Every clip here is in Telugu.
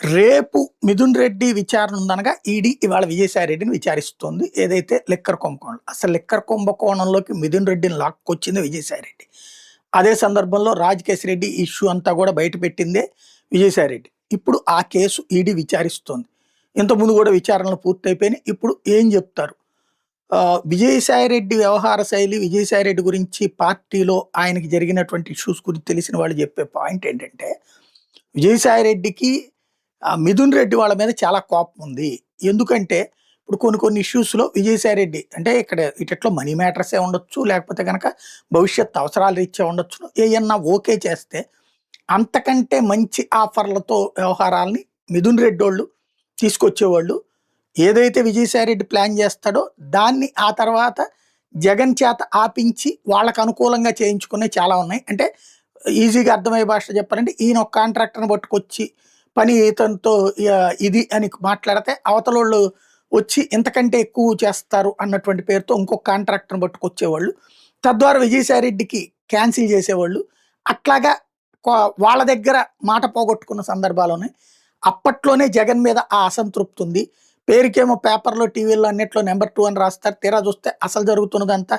రేపు మిథున్ రెడ్డి విచారణ ఉందనగా ఈడీ ఇవాళ విజయసాయి రెడ్డిని విచారిస్తోంది. ఏదైతే లిక్కర్ కుంభకోణం. అసలు లిక్కర్ కుంభకోణంలోకి మిథున్ రెడ్డిని లాక్కొచ్చింది విజయసాయి రెడ్డి. అదే సందర్భంలో రాజకేశ్ రెడ్డి ఇష్యూ అంతా కూడా బయటపెట్టిందే విజయసాయి రెడ్డి. ఇప్పుడు ఆ కేసు ఈడీ విచారిస్తోంది. ఇంతకుముందు కూడా విచారణలు పూర్తయిపోయినాయి. ఇప్పుడు ఏం చెప్తారు? విజయసాయి రెడ్డి వ్యవహార శైలి, విజయసాయి రెడ్డి గురించి పార్టీలో ఆయనకి జరిగినటువంటి ఇష్యూస్ గురించి తెలిసిన వాళ్ళు చెప్పే పాయింట్ ఏంటంటే, విజయసాయి రెడ్డికి మిథున్ రెడ్డి వాళ్ళ మీద చాలా కోపం ఉంది. ఎందుకంటే ఇప్పుడు కొన్ని ఇష్యూస్‌లో విజయసాయి రెడ్డి అంటే ఇక్కడ ఇటట్లో మనీ మ్యాటర్సే ఉండొచ్చు. లేకపోతే గనక భవిష్యత్ అవసరాల రీత్యా ఉండొచ్చును. ఏయన్నా ఓకే చేస్తే అంతకంటే మంచి ఆఫర్‌లతో వ్యవహారాల్ని మిథున్ రెడ్డోళ్ళు తీసుకొచ్చేవాళ్ళు. ఏదైతే విజయసాయి రెడ్డి ప్లాన్ చేస్తాడో దాన్ని ఆ తర్వాత జగన్ చేత ఆపించి వాళ్ళకి అనుకూలంగా చేయించుకునేవి చాలా ఉన్నాయి. అంటే ఈజీగా అర్థమయ్యే భాషలో చెప్పాలంటే ఈయన ఒక కాంట్రాక్టర్‌ని పట్టుకొచ్చి పని ఇతనితో ఇది అని మాట్లాడితే అవతలోళ్ళు వచ్చి ఇంతకంటే ఎక్కువ చేస్తారు అన్నటువంటి పేరుతో ఇంకొక కాంట్రాక్టర్‌ని పట్టుకొచ్చేవాళ్ళు. తద్వారా విజయసాయి రెడ్డికి క్యాన్సిల్ చేసేవాళ్ళు. అట్లాగా వాళ్ళ దగ్గర మాట పోగొట్టుకున్న సందర్భాలున్నాయి. అప్పట్లోనే జగన్ మీద ఆ అసంతృప్తి ఉంది. పేరుకేమో పేపర్‌లో, టీవీల్లో అన్నిట్లో నంబర్ 2 అని రాస్తారు. తీరా చూస్తే అసలు జరుగుతున్నదంతా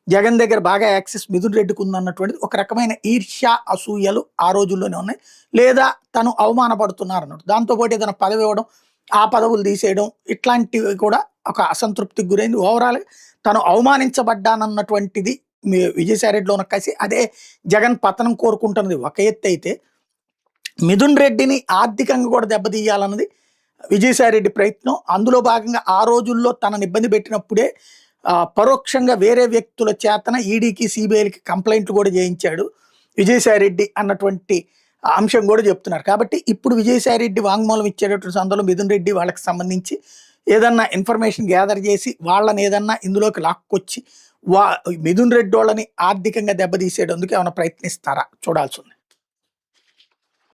జగన్ దగ్గర బాగా యాక్సెస్ మిథున్ రెడ్డికి ఉందన్నటువంటిది ఒక రకమైన ఈర్ష్య, అసూయలు ఆ రోజుల్లోనే ఉన్నాయి. లేదా తను అవమానపడుతున్నారన్నట్టు. దాంతోపాటు ఏదైనా పదవి ఇవ్వడం, ఆ పదవులు తీసేయడం ఇట్లాంటివి కూడా ఒక అసంతృప్తికి గురైంది. ఓవరాల్ తను అవమానించబడ్డానన్నటువంటిది విజయసాయి రెడ్డిలో ఉన్న కసి. అదే జగన్ పతనం కోరుకుంటున్నది ఒక ఎత్తు అయితే, మిథున్ రెడ్డిని ఆర్థికంగా కూడా దెబ్బతీయాలన్నది విజయసాయి రెడ్డి ప్రయత్నం. అందులో భాగంగా ఆ రోజుల్లో తనని ఇబ్బంది పెట్టినప్పుడే పరోక్షంగా వేరే వ్యక్తుల చేతన ఈడీకి, సిబిఐలకి కంప్లైంట్లు కూడా చేయించాడు విజయసాయి రెడ్డి అన్నటువంటి అంశం కూడా చెప్తున్నారు. కాబట్టి ఇప్పుడు విజయసాయి రెడ్డి వాంగ్మూలం ఇచ్చేటటువంటి సందర్భంలో మిథున్ రెడ్డి వాళ్ళకి సంబంధించి ఏదన్నా ఇన్ఫర్మేషన్ గ్యాదర్ చేసి వాళ్ళని ఏదన్నా ఇందులోకి లాక్కొచ్చి మిథున్ రెడ్డి వాళ్ళని ఆర్థికంగా దెబ్బతీసేటందుకు ఏమైనా ప్రయత్నిస్తారా చూడాల్సి ఉంది.